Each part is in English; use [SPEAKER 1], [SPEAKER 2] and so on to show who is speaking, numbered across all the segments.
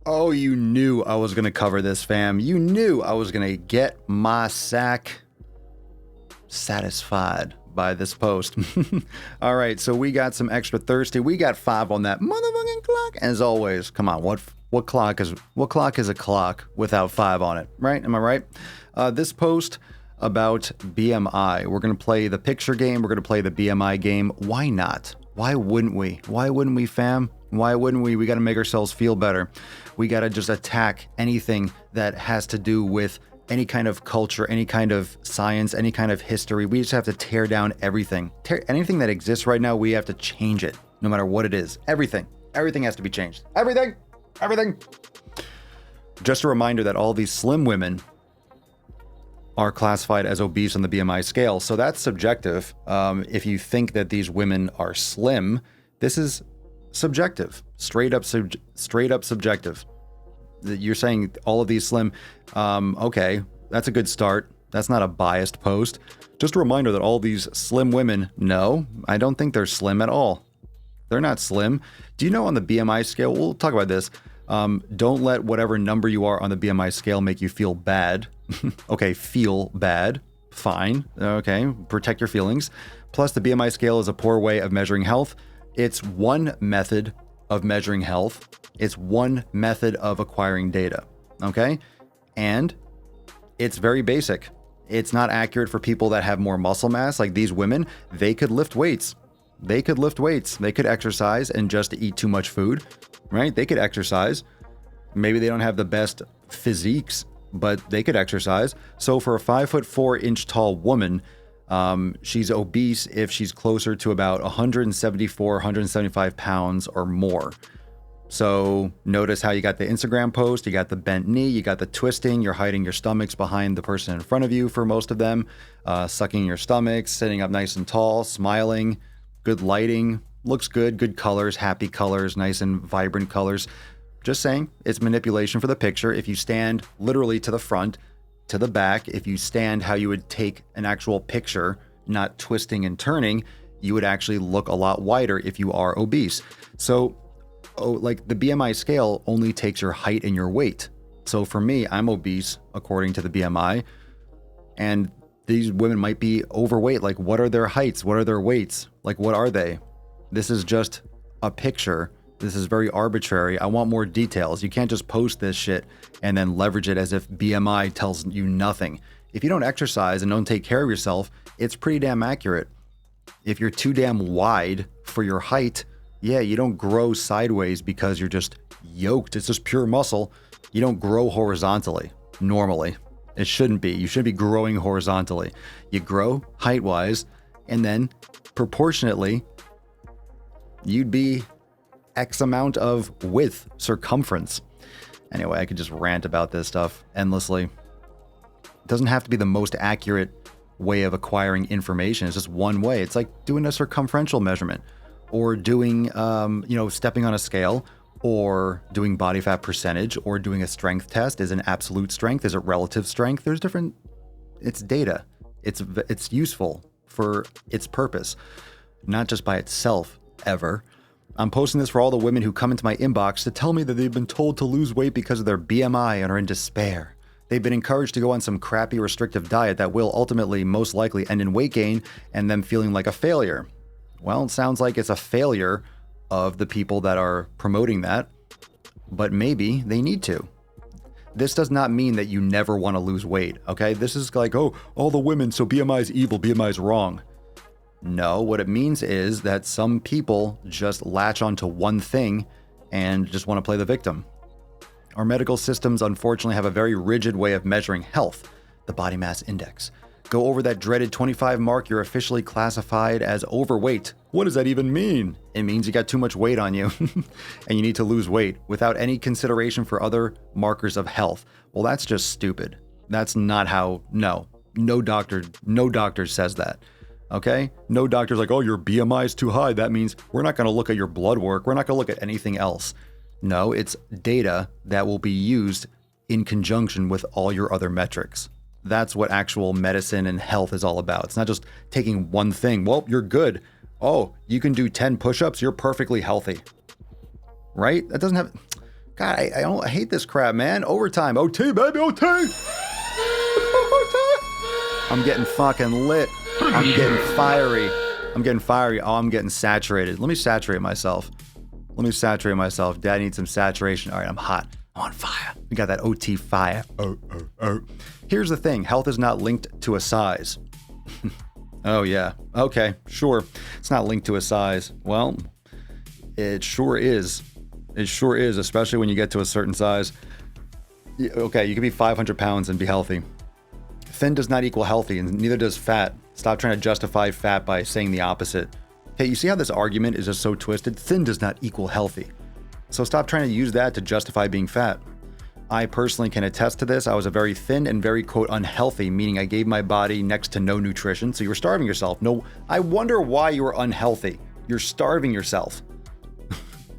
[SPEAKER 1] Oh, you knew I was going to cover this, fam. You knew I was going to get my sack satisfied by this post. All right, so we got some extra thirsty. We got 5 on that motherfucking clock. As always, come on, what clock is a clock without 5 on it, right? Am I right? This post about BMI. We're going to play the picture game. We're going to play the BMI game. Why not? Why wouldn't we? Why wouldn't we, fam? Why wouldn't we? We got to make ourselves feel better. We got to just attack anything that has to do with any kind of culture, any kind of science, any kind of history. We just have to tear down everything. Anything that exists right now, we have to change it, no matter what it is. Everything. Everything has to be changed. Everything. Everything. Just a reminder that all these slim women are classified as obese on the BMI scale. So that's subjective. If you think that these women are slim, this is subjective. Straight up subjective. You're saying all of these slim, okay, that's a good start. That's not a biased post. Just a reminder that all these slim women, no, I don't think they're slim at all. They're not slim. Do you know on the BMI scale, we'll talk about this, don't let whatever number you are on the BMI scale make you feel bad. Okay, feel bad. Fine. Okay, protect your feelings. Plus, the BMI scale is a poor way of measuring health. It's one method of measuring health. It's one method of acquiring data. Okay? And it's very basic. It's not accurate for people that have more muscle mass. Like these women, they could lift weights. They could lift weights. They could exercise and just eat too much food, right? They could exercise. Maybe they don't have the best physiques, but they could exercise. So for a 5'4" tall woman, she's obese if she's closer to about 174, 175 pounds or more. So notice how you got the Instagram post, you got the bent knee, you got the twisting, you're hiding your stomachs behind the person in front of you for most of them, sucking your stomachs, sitting up nice and tall, smiling, good lighting, looks good, good colors, happy colors, nice and vibrant colors. Just saying, it's manipulation for the picture. If you stand literally to the front, to the back, if you stand how you would take an actual picture, not twisting and turning, you would actually look a lot wider if you are obese. So, like the BMI scale only takes your height and your weight. So for me, I'm obese according to the BMI, and these women might be overweight. Like, what are their heights? What are their weights? Like, what are they? This is just a picture. This is very arbitrary. I want more details. You can't just post this shit and then leverage it as if BMI tells you nothing. If you don't exercise and don't take care of yourself, it's pretty damn accurate. If you're too damn wide for your height, yeah, you don't grow sideways because you're just yoked. It's just pure muscle. You don't grow horizontally, normally. It shouldn't be. You shouldn't be growing horizontally. You grow height-wise, and then proportionately, you'd be X amount of width, circumference. Anyway, I could just rant about this stuff endlessly. It doesn't have to be the most accurate way of acquiring information. It's just one way. It's like doing a circumferential measurement, or doing, stepping on a scale, or doing body fat percentage, or doing a strength test. Is it absolute strength? Is it relative strength? There's different, it's data. It's useful for its purpose, not just by itself, ever. I'm posting this for all the women who come into my inbox to tell me that they've been told to lose weight because of their BMI and are in despair. They've been encouraged to go on some crappy restrictive diet that will ultimately most likely end in weight gain and them feeling like a failure. Well, it sounds like it's a failure of the people that are promoting that, but maybe they need to. This does not mean that you never want to lose weight, okay? This is like, oh, all the women, so BMI is evil, BMI is wrong. No, what it means is that some people just latch onto one thing and just want to play the victim. Our medical systems unfortunately have a very rigid way of measuring health, the body mass index. Go over that dreaded 25 mark, you're officially classified as overweight. What does that even mean? It means you got too much weight on you and you need to lose weight without any consideration for other markers of health. Well, that's just stupid. That's not how, no doctor says that. Okay? No doctor's like, oh, your BMI is too high. That means we're not going to look at your blood work. We're not going to look at anything else. No, it's data that will be used in conjunction with all your other metrics. That's what actual medicine and health is all about. It's not just taking one thing. Well, you're good. Oh, you can do 10 push-ups. You're perfectly healthy. Right? That doesn't have... God, I hate this crap, man. Overtime. OT, baby, OT. I'm getting fucking lit. I'm getting fiery. Oh, I'm getting saturated. Let me saturate myself. Dad needs some saturation. All right, I'm hot. I'm on fire. We got that OT fire. Here's the thing. Health is not linked to a size. Oh, yeah. Okay, sure. It's not linked to a size. Well, it sure is. It sure is, especially when you get to a certain size. Okay, you can be 500 pounds and be healthy. Thin does not equal healthy, and neither does fat. Stop trying to justify fat by saying the opposite. Okay, you see how this argument is just so twisted? Thin does not equal healthy. So stop trying to use that to justify being fat. I personally can attest to this. I was a very thin and very, quote, unhealthy, meaning I gave my body next to no nutrition. So you were starving yourself. No, I wonder why you were unhealthy. You're starving yourself.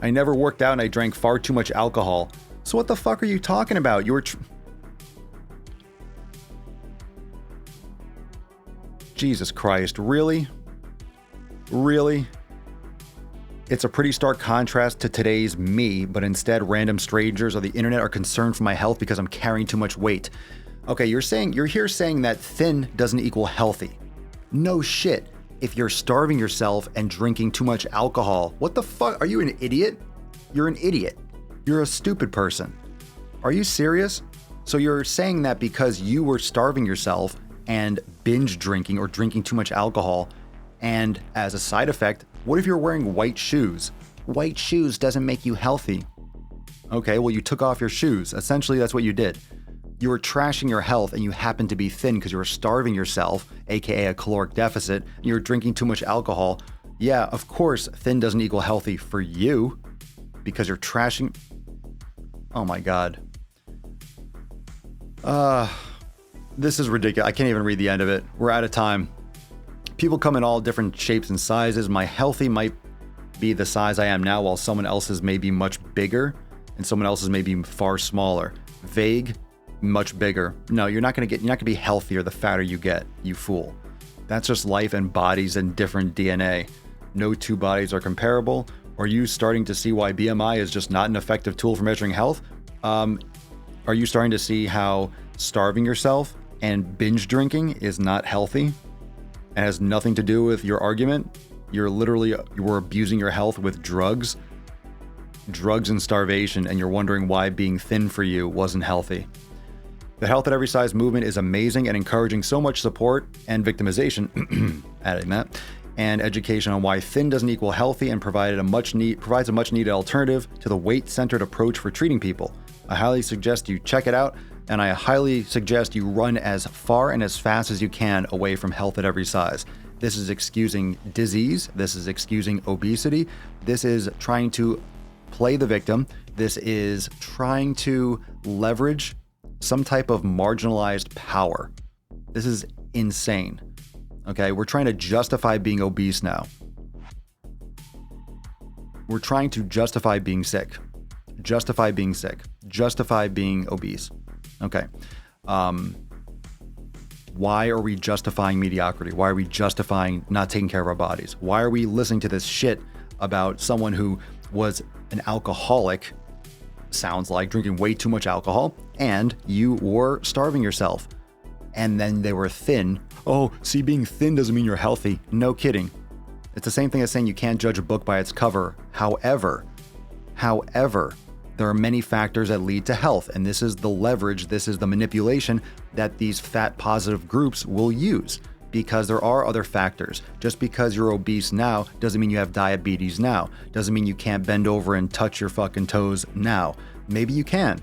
[SPEAKER 1] I never worked out and I drank far too much alcohol. So what the fuck are you talking about? You were... Jesus Christ, really? Really? It's a pretty stark contrast to today's me, but instead random strangers or the internet are concerned for my health because I'm carrying too much weight. Okay, you're here saying that thin doesn't equal healthy. No shit. If you're starving yourself and drinking too much alcohol, what the fuck? Are you an idiot? You're an idiot. You're a stupid person. Are you serious? So you're saying that because you were starving yourself and binge drinking or drinking too much alcohol, and as a side effect, what if you're wearing white shoes? White shoes doesn't make you healthy. Okay, well, you took off your shoes. Essentially, that's what you did. You were trashing your health and you happened to be thin because you were starving yourself, aka a caloric deficit, and you were drinking too much alcohol. Yeah, of course, thin doesn't equal healthy for you because you're trashing... Oh my God. This is ridiculous. I can't even read the end of it. We're out of time. People come in all different shapes and sizes. My healthy might be the size I am now, while someone else's may be much bigger and someone else's may be far smaller. Vague, much bigger. No, you're not gonna be healthier the fatter you get, you fool. That's just life and bodies and different DNA. No two bodies are comparable. Are you starting to see why BMI is just not an effective tool for measuring health? Are you starting to see how starving yourself and binge drinking is not healthy? It has nothing to do with your argument. You were abusing your health with drugs and starvation, and you're wondering why being thin for you wasn't healthy. The Health at Every Size movement is amazing and encouraging so much support and victimization, adding that, and education on why thin doesn't equal healthy, and provides a much needed alternative to the weight-centered approach for treating people. I highly suggest you check it out, and I highly suggest you run as far and as fast as you can away from Health at Every Size. This is excusing disease. This is excusing obesity. This is trying to play the victim. This is trying to leverage some type of marginalized power. This is insane. Okay, we're trying to justify being obese now. We're trying to justify being sick. Justify being sick. Justify being obese. Okay. Why are we justifying mediocrity? Why are we justifying not taking care of our bodies? Why are we listening to this shit about someone who was an alcoholic, sounds like, drinking way too much alcohol, and you were starving yourself, and then they were thin? Oh, see, being thin doesn't mean you're healthy. No kidding. It's the same thing as saying you can't judge a book by its cover. However, there are many factors that lead to health, and this is the leverage, this is the manipulation that these fat positive groups will use, because there are other factors. Just because you're obese now doesn't mean you have diabetes now. Doesn't mean you can't bend over and touch your fucking toes now. Maybe you can.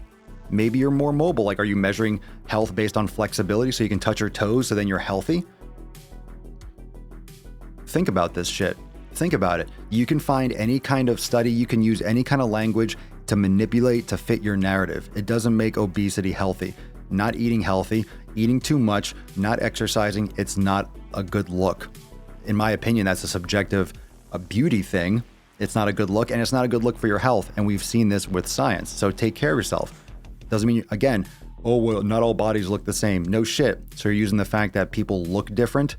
[SPEAKER 1] Maybe you're more mobile. Like, are you measuring health based on flexibility so you can touch your toes so then you're healthy? Think about this shit. Think about it. You can find any kind of study, you can use any kind of language to manipulate to fit your narrative. It doesn't make obesity healthy. Not eating healthy, eating too much, not exercising, it's not a good look. In my opinion, that's a subjective, a beauty thing. It's not a good look, and it's not a good look for your health. And we've seen this with science. So take care of yourself. Doesn't mean, again, oh, well, not all bodies look the same. No shit. So you're using the fact that people look different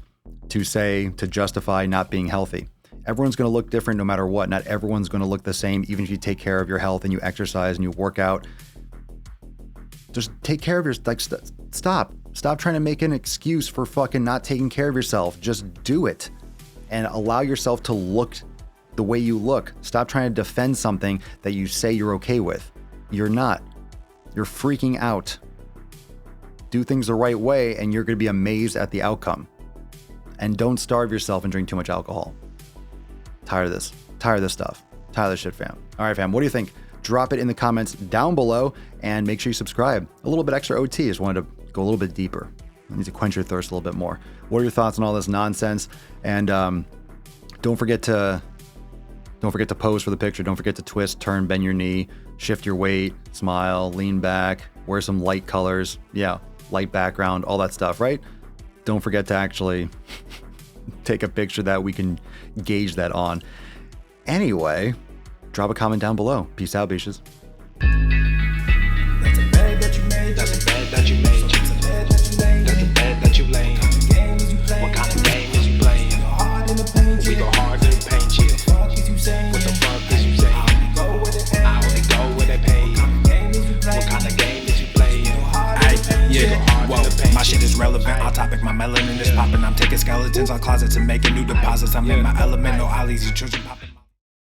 [SPEAKER 1] to justify not being healthy. Everyone's going to look different no matter what. Not everyone's going to look the same, even if you take care of your health and you exercise and you work out. Just take care of yourself. Like, stop trying to make an excuse for fucking not taking care of yourself. Just do it and allow yourself to look the way you look. Stop trying to defend something that you say you're okay with. You're not. You're freaking out. Do things the right way and you're going to be amazed at the outcome. And don't starve yourself and drink too much alcohol. Tired of this. Tired of this stuff. Tired of this shit, fam. All right, fam. What do you think? Drop it in the comments down below and make sure you subscribe. A little bit extra OT. Just wanted to go a little bit deeper. I need to quench your thirst a little bit more. What are your thoughts on all this nonsense? And don't forget to pose for the picture. Don't forget to twist, turn, bend your knee, shift your weight, smile, lean back, wear some light colors. Yeah, light background, all that stuff, right? Don't forget to actually take a picture that we can gauge that on. Anyway, drop a comment down below. Peace out, bitches.
[SPEAKER 2] That's a bed that you made. That's a bed that you made. That's a bed that you laid. What kind of game is you playing? We go hard in the paint, yeah. What the fuck is you saying? I only go where they pay. What kind of game is you playing? Yeah, whoa, my shit is relevant. Our topic, my melanin is popping. I'm taking skeletons out closets and making new deposits. I'm in my element, no ollies, you children popping.